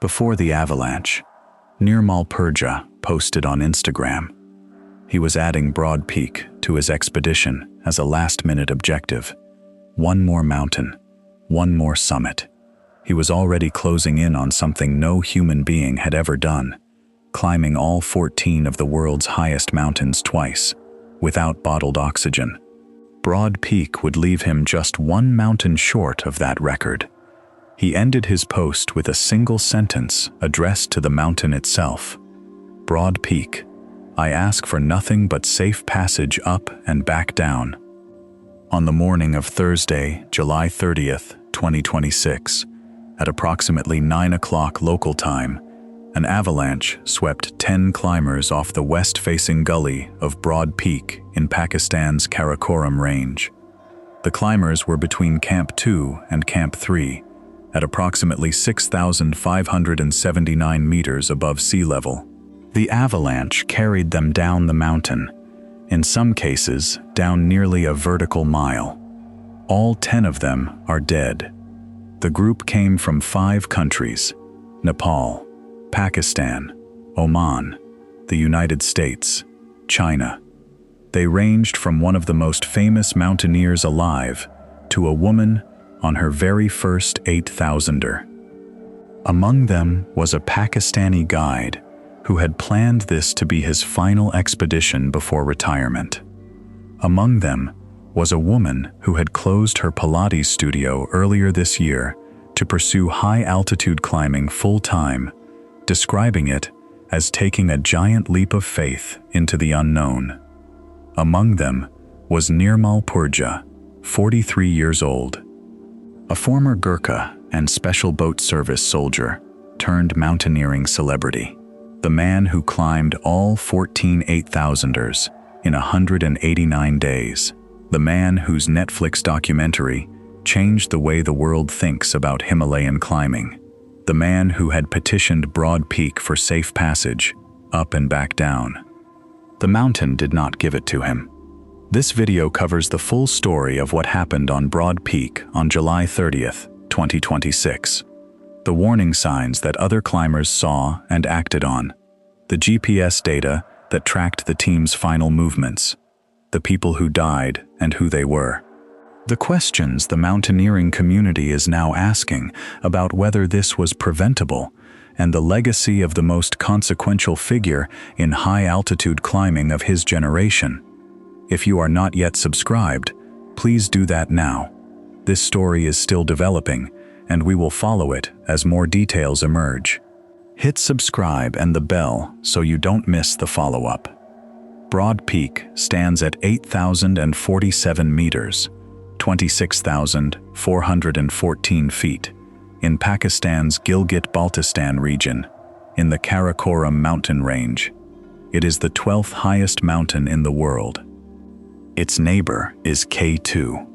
Before the avalanche, Nirmal Purja posted on Instagram. He was adding Broad Peak to his expedition as a last-minute objective. One more mountain, one more summit. He was already closing in on something no human being had ever done, climbing all 14 of the world's highest mountains twice, without bottled oxygen. Broad Peak would leave him just one mountain short of that record. He ended his post with a single sentence addressed to the mountain itself. Broad Peak, I ask for nothing but safe passage up and back down. On the morning of Thursday, July 30th, 2026, at approximately 9 o'clock local time, an avalanche swept 10 climbers off the west-facing gully of Broad Peak in Pakistan's Karakoram range. The climbers were between Camp 2 and Camp 3, at approximately 6,579 meters above sea level. The avalanche carried them down the mountain, in some cases down nearly a vertical mile. All 10 of them are dead. The group came from 5 countries: Nepal, Pakistan, Oman, the United States, China. They ranged from one of the most famous mountaineers alive to a woman on her very first 8,000er. Among them was a Pakistani guide who had planned this to be his final expedition before retirement. Among them was a woman who had closed her Pilates studio earlier this year to pursue high-altitude climbing full-time, describing it as taking a giant leap of faith into the unknown. Among them was Nirmal Purja, 43 years old, a former Gurkha and Special Boat Service soldier turned mountaineering celebrity, the man who climbed all 14 8,000ers in 189 days, the man whose Netflix documentary changed the way the world thinks about Himalayan climbing, the man who had petitioned Broad Peak for safe passage, up and back down. The mountain did not give it to him. This video covers the full story of what happened on Broad Peak on July 30th, 2026. The warning signs that other climbers saw and acted on, the GPS data that tracked the team's final movements, the people who died and who they were. The questions the mountaineering community is now asking about whether this was preventable, and the legacy of the most consequential figure in high-altitude climbing of his generation. If you are not yet subscribed, please do that now. This story is still developing, and we will follow it as more details emerge. Hit subscribe and the bell so you don't miss the follow-up. Broad Peak stands at 8,047 meters, 26,414 feet, in Pakistan's Gilgit-Baltistan region, in the Karakoram mountain range. It is the 12th highest mountain in the world. Its neighbor is K2.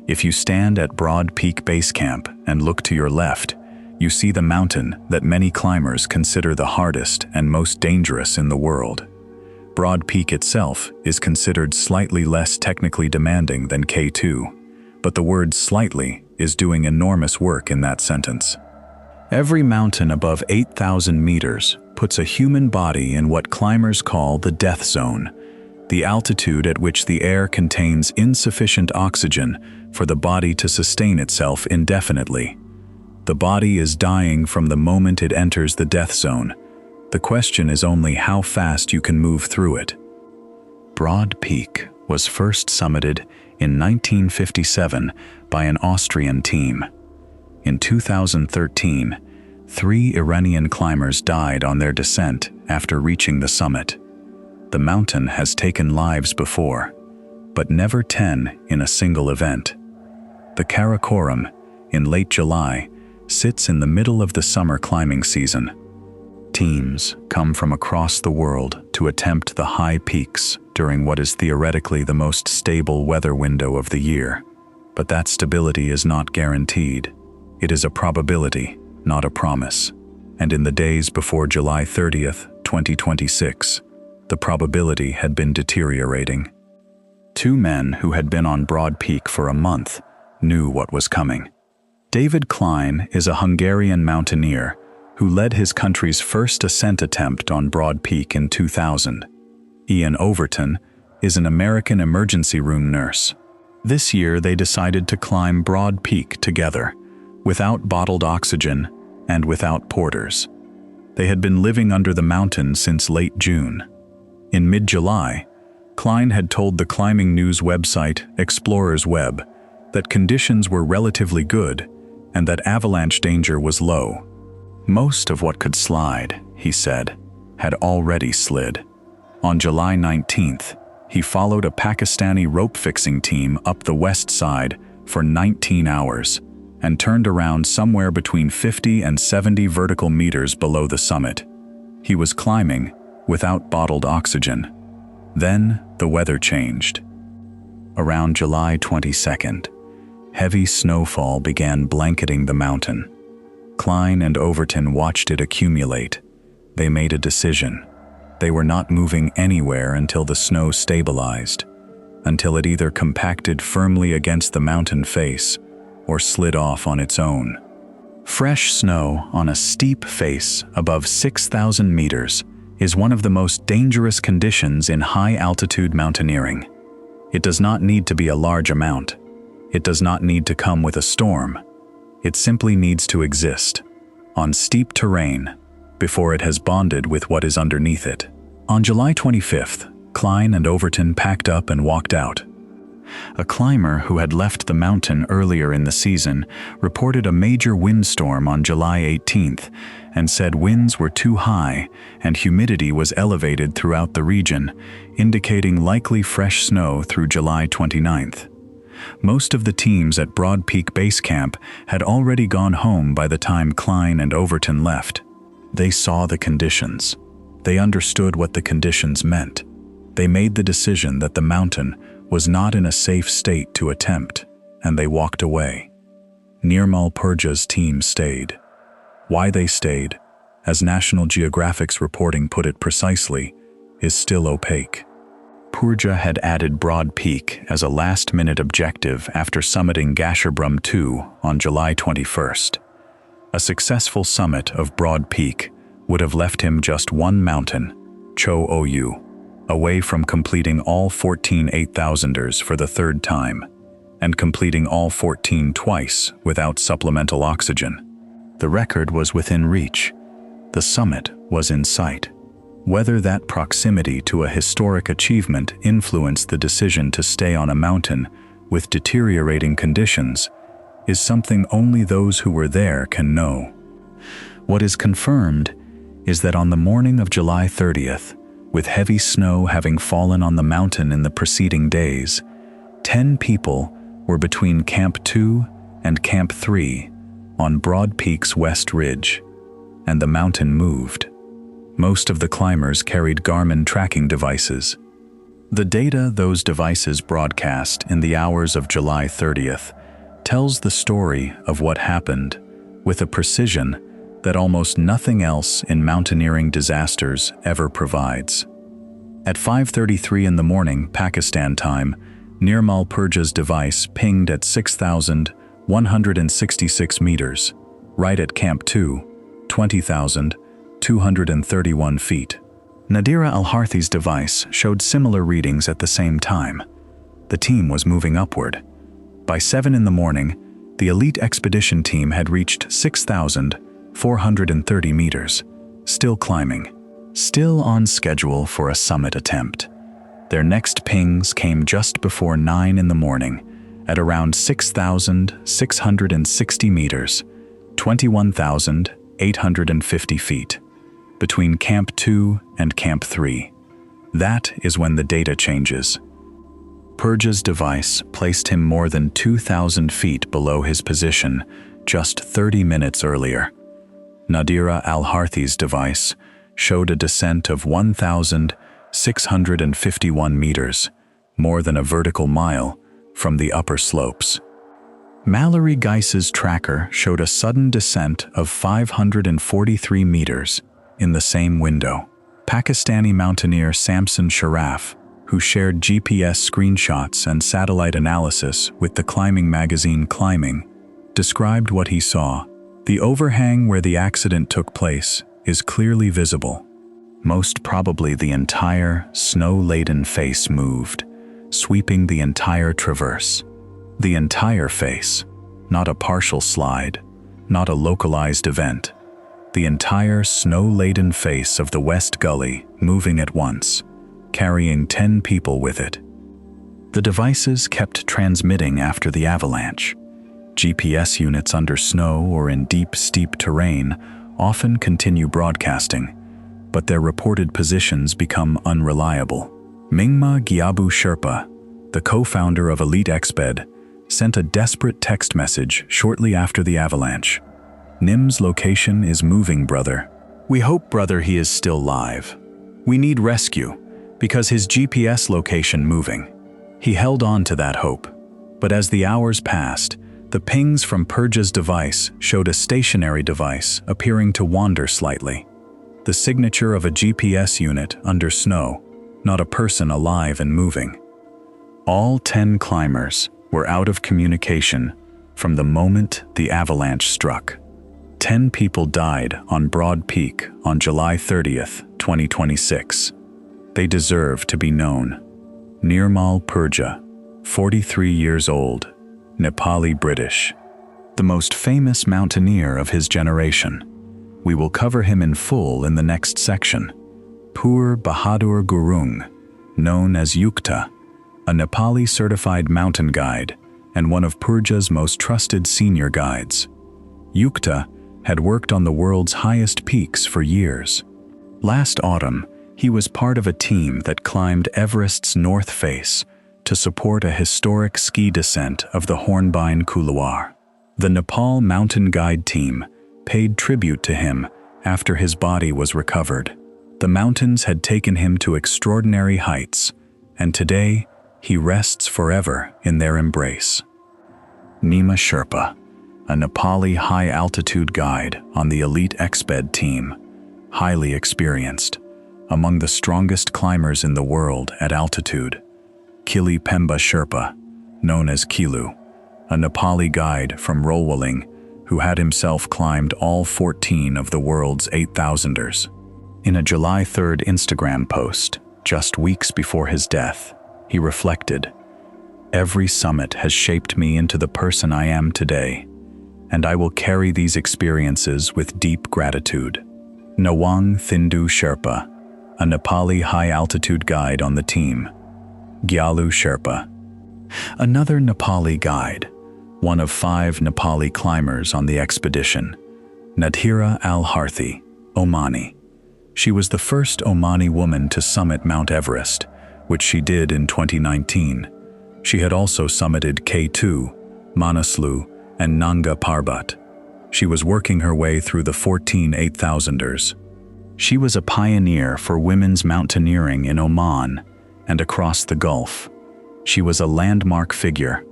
If you stand at Broad Peak Base Camp and look to your left, you see the mountain that many climbers consider the hardest and most dangerous in the world. Broad Peak itself is considered slightly less technically demanding than K2, but the word slightly is doing enormous work in that sentence. Every mountain above 8,000 meters puts a human body in what climbers call the death zone, the altitude at which the air contains insufficient oxygen for the body to sustain itself indefinitely. The body is dying from the moment it enters the death zone. The question is only how fast you can move through it. Broad Peak was first summited in 1957 by an Austrian team. In 2013, 3 Iranian climbers died on their descent after reaching the summit. The mountain has taken lives before, but never 10 in a single event. The Karakoram, in late July, sits in the middle of the summer climbing season. Teams come from across the world to attempt the high peaks during what is theoretically the most stable weather window of the year. But that stability is not guaranteed. It is a probability, not a promise. And in the days before July 30th, 2026, the probability had been deteriorating. 2 men who had been on Broad Peak for a month knew what was coming. David Klein is a Hungarian mountaineer who led his country's first ascent attempt on Broad Peak in 2000. Ian Overton is an American emergency room nurse. This year they decided to climb Broad Peak together, without bottled oxygen and without porters. They had been living under the mountain since late June. In mid-July, Klein had told the climbing news website Explorer's Web that conditions were relatively good and that avalanche danger was low. Most of what could slide, he said, had already slid. On July 19th, he followed a Pakistani rope-fixing team up the west side for 19 hours and turned around somewhere between 50 and 70 vertical meters below the summit. He was climbing without bottled oxygen. Then the weather changed. Around July 22nd, heavy snowfall began blanketing the mountain. Klein and Overton watched it accumulate. They made a decision. They were not moving anywhere until the snow stabilized, until it either compacted firmly against the mountain face or slid off on its own. Fresh snow on a steep face above 6,000 meters is one of the most dangerous conditions in high-altitude mountaineering. It does not need to be a large amount. It does not need to come with a storm. It simply needs to exist on steep terrain before it has bonded with what is underneath it. On July 25th, Klein and Overton packed up and walked out. A climber who had left the mountain earlier in the season reported a major windstorm on July 18th and said winds were too high and humidity was elevated throughout the region, indicating likely fresh snow through July 29th. Most of the teams at Broad Peak Base Camp had already gone home by the time Klein and Overton left. They saw the conditions. They understood what the conditions meant. They made the decision that the mountain was not in a safe state to attempt, and they walked away. Nirmal Purja's team stayed. Why they stayed, as National Geographic's reporting put it precisely, is still opaque. Purja had added Broad Peak as a last-minute objective after summiting Gasherbrum 2 on July 21st. A successful summit of Broad Peak would have left him just one mountain, Cho Oyu, away from completing all 14 8,000ers for the third time, and completing all 14 twice without supplemental oxygen. The record was within reach. The summit was in sight. Whether that proximity to a historic achievement influenced the decision to stay on a mountain with deteriorating conditions is something only those who were there can know. What is confirmed is that on the morning of July 30th, with heavy snow having fallen on the mountain in the preceding days, 10 people were between Camp 2 and Camp 3 on Broad Peak's West Ridge, and the mountain moved. Most of the climbers carried Garmin tracking devices. The data those devices broadcast in the hours of July 30th tells the story of what happened with a precision that almost nothing else in mountaineering disasters ever provides. At 5:33 in the morning Pakistan time, Nirmal Purja's device pinged at 6,166 meters, right at Camp 2, 20,231 feet. Nadhira Al Harthy's device showed similar readings at the same time. The team was moving upward. By 7 in the morning, the elite expedition team had reached 6,430 meters, still climbing, still on schedule for a summit attempt. Their next pings came just before 9 in the morning, at around 6,660 meters, 21,850 feet, between Camp 2 and Camp 3. That is when the data changes. Purja's device placed him more than 2,000 feet below his position just 30 minutes earlier. Nadhira Al Harthy's device showed a descent of 1,651 meters, more than a vertical mile, from the upper slopes. Mallory Geis's tracker showed a sudden descent of 543 meters in the same window. Pakistani mountaineer Samson Sharaf, who shared GPS screenshots and satellite analysis with the climbing magazine Climbing, described what he saw. The overhang where the accident took place is clearly visible. Most probably the entire snow-laden face moved, sweeping the entire traverse. The entire face, not a partial slide, not a localized event. The entire snow-laden face of the West Gully moving at once, carrying 10 people with it. The devices kept transmitting after the avalanche. GPS units under snow or in deep, steep terrain often continue broadcasting, but their reported positions become unreliable. Nima Sherpa, the co-founder of EliteXped, sent a desperate text message shortly after the avalanche. "Nim's location is moving, brother. We hope, brother, he is still live. We need rescue, because his GPS location moving." He held on to that hope, but as the hours passed, the pings from Purja's device showed a stationary device appearing to wander slightly. The signature of a GPS unit under snow, not a person alive and moving. All 10 climbers were out of communication from the moment the avalanche struck. 10 people died on Broad Peak on July 30th, 2026. They deserve to be known. Nirmal Purja, 43 years old, Nepali British, the most famous mountaineer of his generation. We will cover him in full in the next section. Pur Bahadur Gurung, known as Yukta, a Nepali certified mountain guide and one of Purja's most trusted senior guides. Yukta had worked on the world's highest peaks for years. Last autumn, he was part of a team that climbed Everest's north face to support a historic ski descent of the Hornbein Couloir. The Nepal mountain guide team paid tribute to him after his body was recovered. The mountains had taken him to extraordinary heights, and today he rests forever in their embrace. Nima Sherpa, a Nepali high-altitude guide on the EliteXped team, highly experienced, among the strongest climbers in the world at altitude. Kili Pemba Sherpa, known as Kilu, a Nepali guide from Rolwaling who had himself climbed all 14 of the world's 8,000ers. In a July 3rd Instagram post, just weeks before his death, he reflected, "Every summit has shaped me into the person I am today, and I will carry these experiences with deep gratitude." Wang Zhong Sherpa, a Nepali high-altitude guide on the team. Gyalu Sherpa, another Nepali guide, one of 5 Nepali climbers on the expedition. Nadhira Al Harthy, Omani. She was the first Omani woman to summit Mount Everest, which she did in 2019. She had also summited K2, Manaslu, and Nanga Parbat. She was working her way through the 14 8,000ers. She was a pioneer for women's mountaineering in Oman and across the Gulf. She was a landmark figure.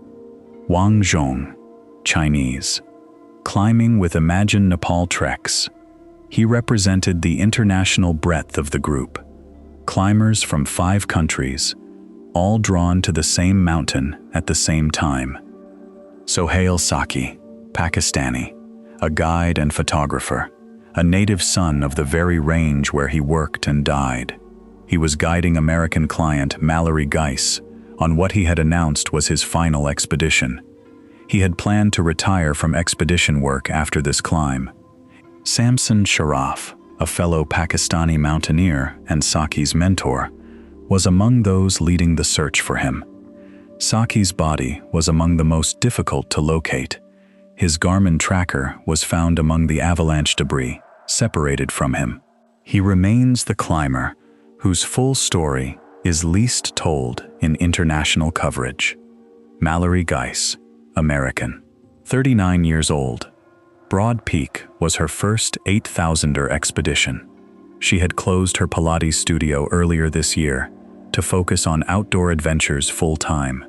Wang Zhong, Chinese. Climbing with Imagine Nepal Treks. He represented the international breadth of the group. Climbers from 5 countries, all drawn to the same mountain at the same time. Sohail Saki, Pakistani, a guide and photographer, a native son of the very range where he worked and died. He was guiding American client Mallory Geis on what he had announced was his final expedition. He had planned to retire from expedition work after this climb. Samson Sharaf, a fellow Pakistani mountaineer and Saki's mentor, was among those leading the search for him. Saki's body was among the most difficult to locate. His Garmin tracker was found among the avalanche debris, separated from him. He remains the climber whose full story is least told in international coverage. Mallory Geis, American, 39 years old. Broad Peak was her first 8,000er expedition. She had closed her Pilates studio earlier this year to focus on outdoor adventures full-time.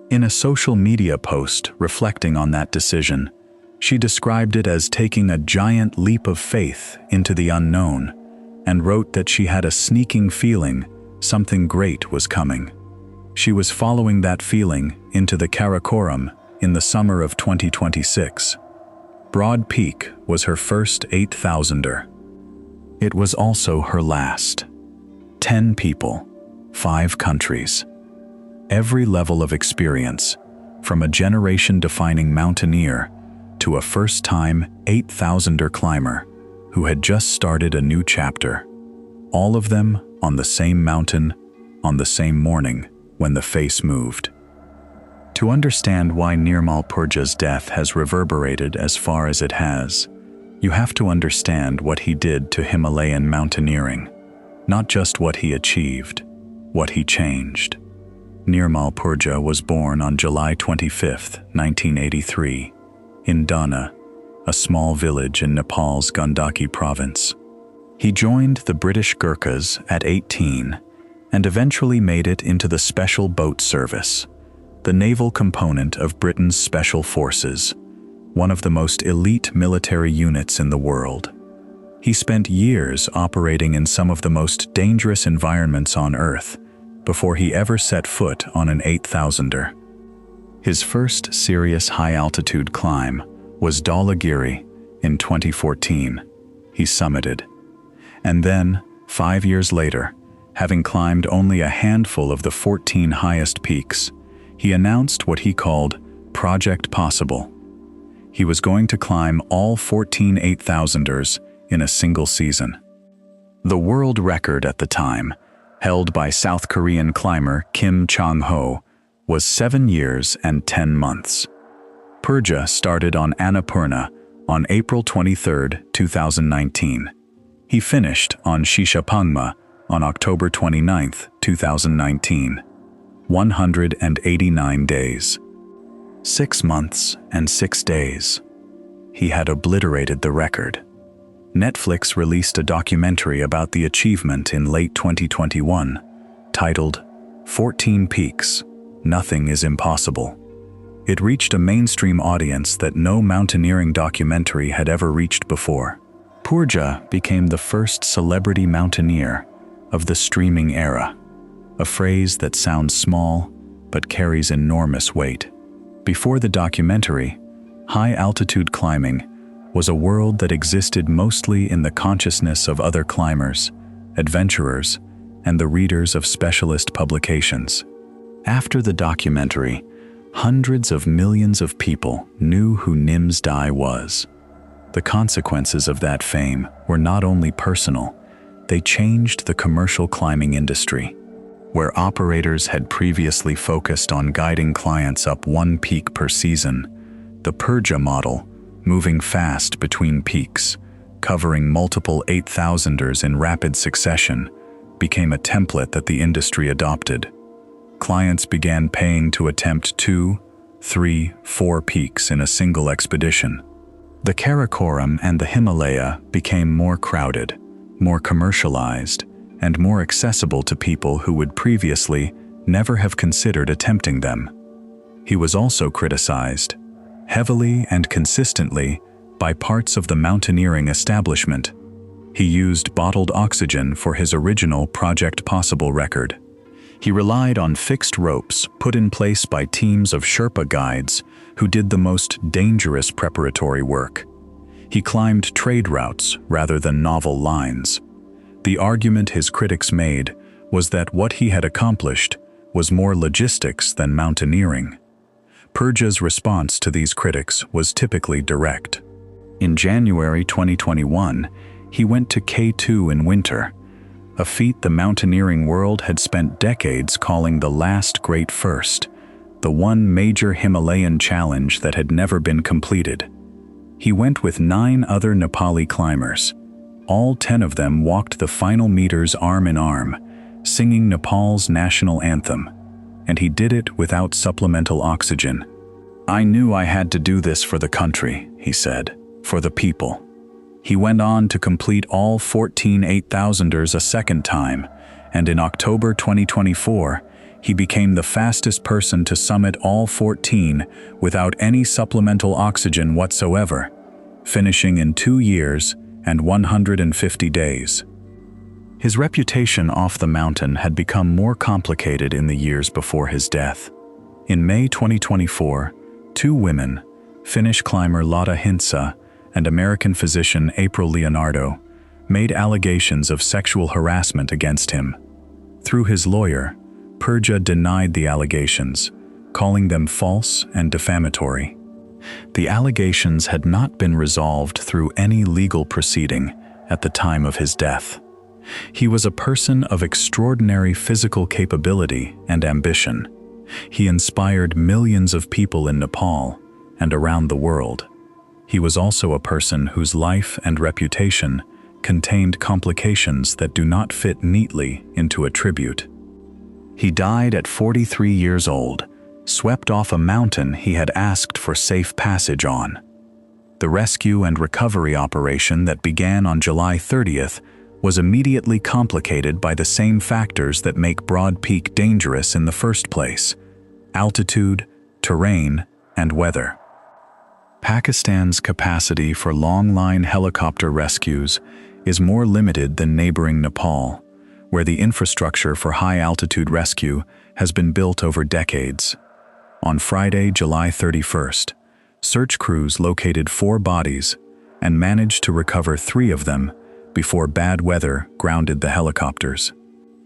In a social media post reflecting on that decision, she described it as taking a giant leap of faith into the unknown and wrote that she had a sneaking feeling something great was coming. She was following that feeling into the Karakoram in the summer of 2026. Broad Peak was her first 8,000er. It was also her last. 10 people, 5 countries. Every level of experience, from a generation-defining mountaineer to a first-time 8,000er climber who had just started a new chapter. All of them on the same mountain, on the same morning when the face moved. To understand why Nirmal Purja's death has reverberated as far as it has, you have to understand what he did to Himalayan mountaineering, not just what he achieved, what he changed. Nirmal Purja was born on July 25, 1983, in Dana, a small village in Nepal's Gandaki province. He joined the British Gurkhas at 18 and eventually made it into the Special Boat Service, the naval component of Britain's Special Forces, one of the most elite military units in the world. He spent years operating in some of the most dangerous environments on Earth before he ever set foot on an 8,000er. His first serious high-altitude climb was Dhaulagiri in 2014. He summited. And then, 5 years later, having climbed only a handful of the 14 highest peaks, he announced what he called Project Possible. He was going to climb all 14 8,000ers in a single season. The world record at the time, held by South Korean climber Kim Chang-ho, was 7 years and 10 months. Purja started on Annapurna on April 23, 2019. He finished on Shishapangma on October 29, 2019. 189 days. 6 months and 6 days. He had obliterated the record. Netflix released a documentary about the achievement in late 2021, titled 14 Peaks, Nothing is Impossible. It reached a mainstream audience that no mountaineering documentary had ever reached before. Purja became the first celebrity mountaineer of the streaming era, a phrase that sounds small but carries enormous weight. Before the documentary, high-altitude climbing was a world that existed mostly in the consciousness of other climbers, adventurers, and the readers of specialist publications. After the documentary, hundreds of millions of people knew who Nims Dai was. The consequences of that fame were not only personal, they changed the commercial climbing industry. Where operators had previously focused on guiding clients up one peak per season, the Purja model, moving fast between peaks, covering multiple 8,000ers in rapid succession, became a template that the industry adopted. Clients began paying to attempt 2, 3, 4 peaks in a single expedition. The Karakoram and the Himalaya became more crowded, more commercialized, and more accessible to people who would previously never have considered attempting them. He was also criticized, heavily and consistently, by parts of the mountaineering establishment. He used bottled oxygen for his original Project Possible record. He relied on fixed ropes put in place by teams of Sherpa guides who did the most dangerous preparatory work. He climbed trade routes rather than novel lines. The argument his critics made was that what he had accomplished was more logistics than mountaineering. Purja's response to these critics was typically direct. In January 2021, he went to K2 in winter, a feat the mountaineering world had spent decades calling the last great first, the one major Himalayan challenge that had never been completed. He went with 9 other Nepali climbers. All 10 of them walked the final meters arm in arm, singing Nepal's national anthem, and he did it without supplemental oxygen. "I knew I had to do this for the country," he said, "for the people." He went on to complete all 14 8,000ers a second time, and in October 2024, he became the fastest person to summit all 14 without any supplemental oxygen whatsoever, finishing in 2 years and 150 days. His reputation off the mountain had become more complicated in the years before his death. In May 2024, 2 women, Finnish climber Lotta Hintsa and American physician April Leonardo made allegations of sexual harassment against him. Through his lawyer, Purja denied the allegations, calling them false and defamatory. The allegations had not been resolved through any legal proceeding at the time of his death. He was a person of extraordinary physical capability and ambition. He inspired millions of people in Nepal and around the world. He was also a person whose life and reputation contained complications that do not fit neatly into a tribute. He died at 43 years old, swept off a mountain he had asked for safe passage on. The rescue and recovery operation that began on July 30th was immediately complicated by the same factors that make Broad Peak dangerous in the first place: altitude, terrain, and weather. Pakistan's capacity for long-line helicopter rescues is more limited than neighboring Nepal, where the infrastructure for high-altitude rescue has been built over decades. On Friday, July 31st, search crews located 4 bodies and managed to recover 3 of them before bad weather grounded the helicopters.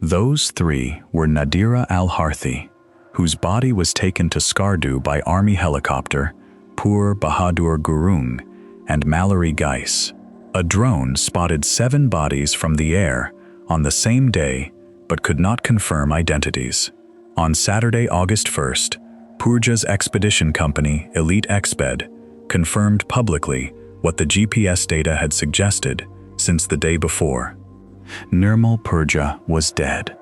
Those 3 were Nadhira Al Harthy, whose body was taken to Skardu by Army helicopter Pur Bahadur Gurung, and Mallory Geis. A drone spotted 7 bodies from the air on the same day but could not confirm identities. On Saturday, August 1st, Purja's expedition company, Elite Exped, confirmed publicly what the GPS data had suggested since the day before. Nirmal Purja was dead.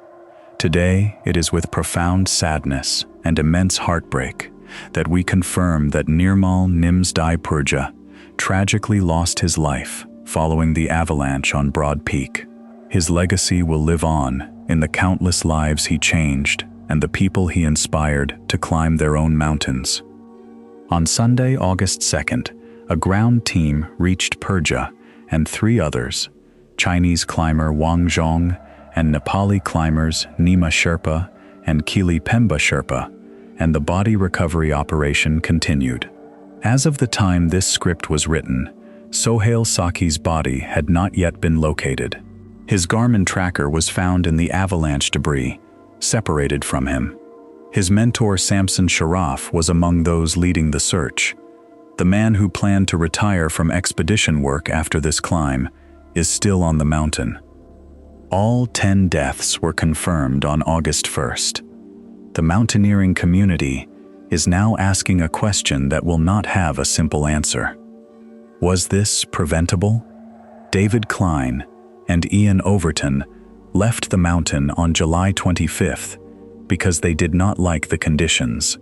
Today, it is with profound sadness and immense heartbreak that we confirm that Nirmal Nimsdai Purja tragically lost his life following the avalanche on Broad Peak. His legacy will live on in the countless lives he changed and the people he inspired to climb their own mountains. On Sunday, August 2nd, a ground team reached Purja and 3 others, Chinese climber Wang Zhong and Nepali climbers Nima Sherpa and Kili Pemba Sherpa, and the body recovery operation continued. As of the time this script was written, Sohail Saki's body had not yet been located. His Garmin tracker was found in the avalanche debris, separated from him. His mentor Samson Sharaf was among those leading the search. The man who planned to retire from expedition work after this climb is still on the mountain. All 10 deaths were confirmed on August 1st. The mountaineering community is now asking a question that will not have a simple answer. Was this preventable? David Klein and Ian Overton left the mountain on July 25th because they did not like the conditions.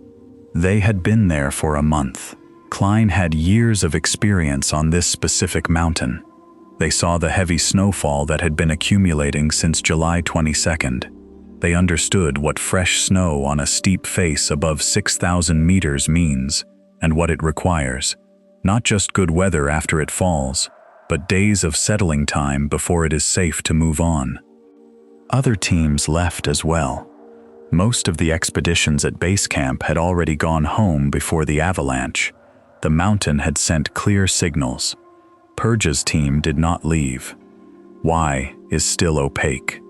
They had been there for a month. Klein had years of experience on this specific mountain. They saw the heavy snowfall that had been accumulating since July 22nd. They understood what fresh snow on a steep face above 6,000 meters means and what it requires. Not just good weather after it falls, but days of settling time before it is safe to move on. Other teams left as well. Most of the expeditions at base camp had already gone home before the avalanche. The mountain had sent clear signals. Purja's team did not leave. Why is still opaque.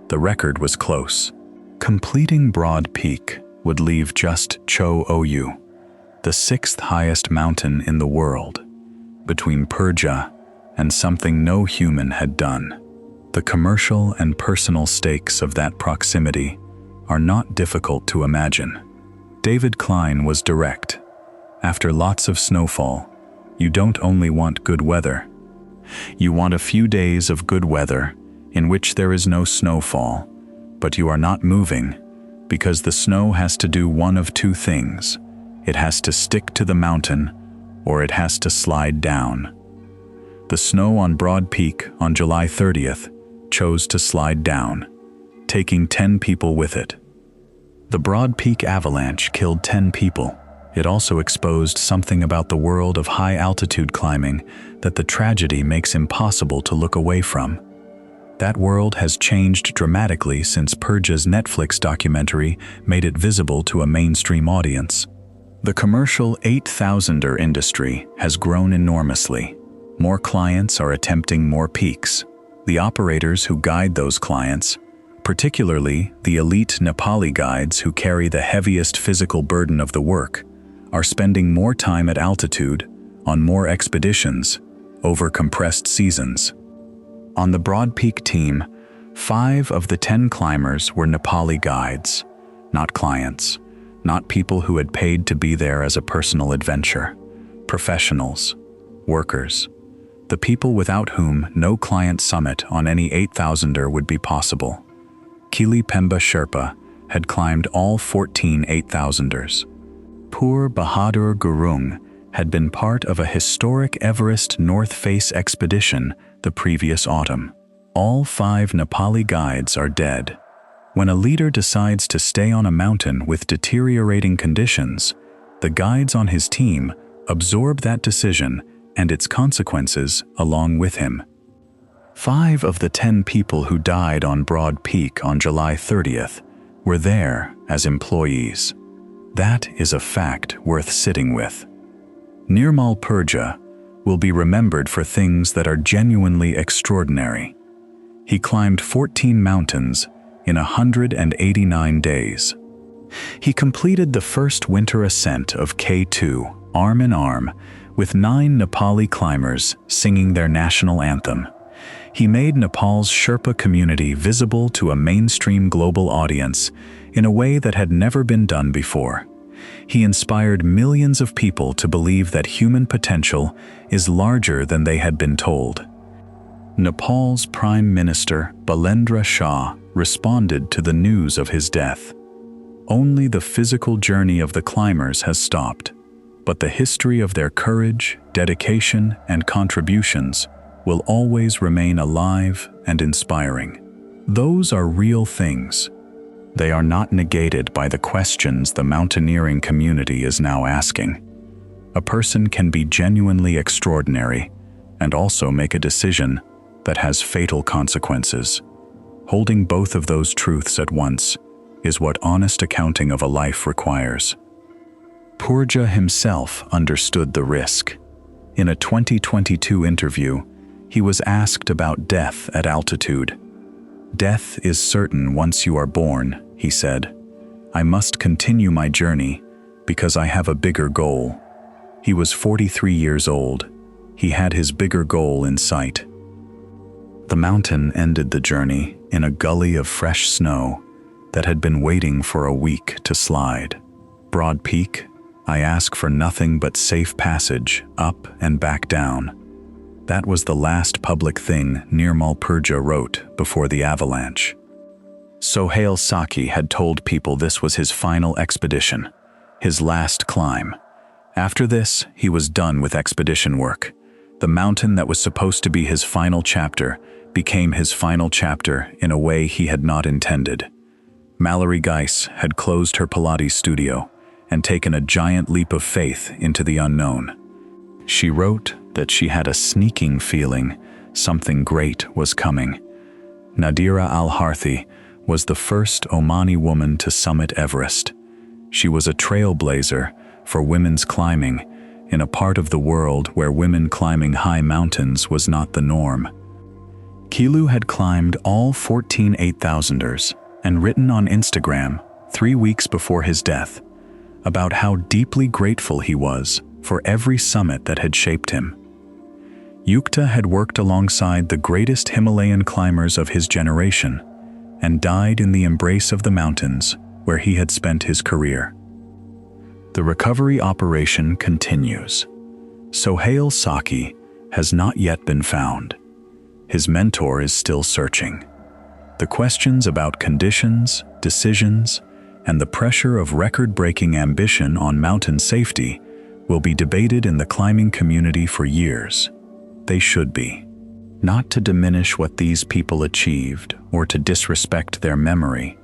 The record was close. Completing Broad Peak would leave just Cho Oyu, the 6th highest mountain in the world, between Purja and something no human had done. The commercial and personal stakes of that proximity are not difficult to imagine. David Klein was direct. After lots of snowfall, you don't only want good weather. You want a few days of good weather in which there is no snowfall, but you are not moving, because the snow has to do one of 2 things. It has to stick to the mountain, or it has to slide down. The snow on Broad Peak on July 30th chose to slide down, taking 10 people with it. The Broad Peak avalanche killed 10 people. It also exposed something about the world of high-altitude climbing that the tragedy makes impossible to look away from. That world has changed dramatically since Purja's Netflix documentary made it visible to a mainstream audience. The commercial 8,000er industry has grown enormously. More clients are attempting more peaks. The operators who guide those clients, particularly the elite Nepali guides who carry the heaviest physical burden of the work, are spending more time at altitude, on more expeditions, over compressed seasons. On the Broad Peak team, 5 of the 10 climbers were Nepali guides, not clients, not people who had paid to be there as a personal adventure. Professionals, workers, the people without whom no client summit on any 8,000er would be possible. Kili Pemba Sherpa had climbed all 14 8,000ers. Pur Bahadur Gurung had been part of a historic Everest North Face expedition the previous autumn. All 5 Nepali guides are dead. When a leader decides to stay on a mountain with deteriorating conditions, the guides on his team absorb that decision and its consequences along with him. 5 of the 10 people who died on Broad Peak on July 30th were there as employees. That is a fact worth sitting with. Nirmal Purja will be remembered for things that are genuinely extraordinary. He climbed 14 mountains in 189 days. He completed the first winter ascent of K2, arm in arm, with 9 Nepali climbers singing their national anthem. He made Nepal's Sherpa community visible to a mainstream global audience in a way that had never been done before. He inspired millions of people to believe that human potential is larger than they had been told. Nepal's Prime Minister Balendra Shah responded to the news of his death. Only the physical journey of the climbers has stopped, but the history of their courage, dedication, and contributions will always remain alive and inspiring. Those are real things. They are not negated by the questions the mountaineering community is now asking. A person can be genuinely extraordinary and also make a decision that has fatal consequences. Holding both of those truths at once is what honest accounting of a life requires. Purja himself understood the risk. In a 2022 interview, he was asked about death at altitude. "Death is certain once you are born," he said. "I must continue my journey because I have a bigger goal." He was 43 years old. He had his bigger goal in sight. The mountain ended the journey in a gully of fresh snow that had been waiting for a week to slide. Broad Peak, I ask for nothing but safe passage up and back down. That was the last public thing Nirmal Purja wrote before the avalanche. Sohail Saki had told people this was his final expedition, his last climb. After this, he was done with expedition work. The mountain that was supposed to be his final chapter became his final chapter in a way he had not intended. Mallory Geis had closed her Pilates studio and taken a giant leap of faith into the unknown. She wrote that she had a sneaking feeling something great was coming. Nadhira Al Harthy was the first Omani woman to summit Everest. She was a trailblazer for women's climbing in a part of the world where women climbing high mountains was not the norm. Kili had climbed all 14 8,000ers and written on Instagram 3 weeks before his death about how deeply grateful he was for every summit that had shaped him. Yukta had worked alongside the greatest Himalayan climbers of his generation and died in the embrace of the mountains where he had spent his career. The recovery operation continues. Sohail Saki has not yet been found. His mentor is still searching. The questions about conditions, decisions, and the pressure of record-breaking ambition on mountain safety will be debated in the climbing community for years. They should be. Not to diminish what these people achieved or to disrespect their memory,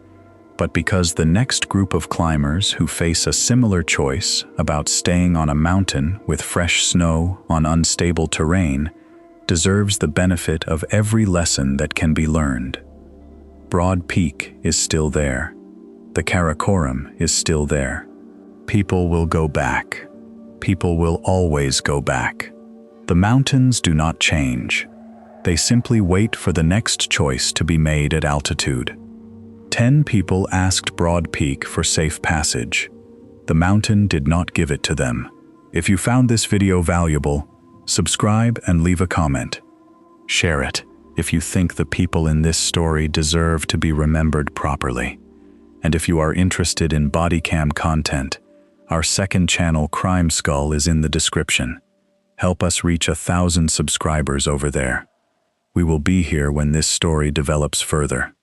but because the next group of climbers who face a similar choice about staying on a mountain with fresh snow on unstable terrain deserves the benefit of every lesson that can be learned. Broad Peak is still there. The Karakoram is still there. People will go back. People will always go back. The mountains do not change. They simply wait for the next choice to be made at altitude. 10 people asked Broad Peak for safe passage. The mountain did not give it to them. If you found this video valuable, subscribe and leave a comment. Share it if you think the people in this story deserve to be remembered properly. And if you are interested in bodycam content, our second channel, Crime Skull, is in the description. Help us reach 1,000 subscribers over there. We will be here when this story develops further.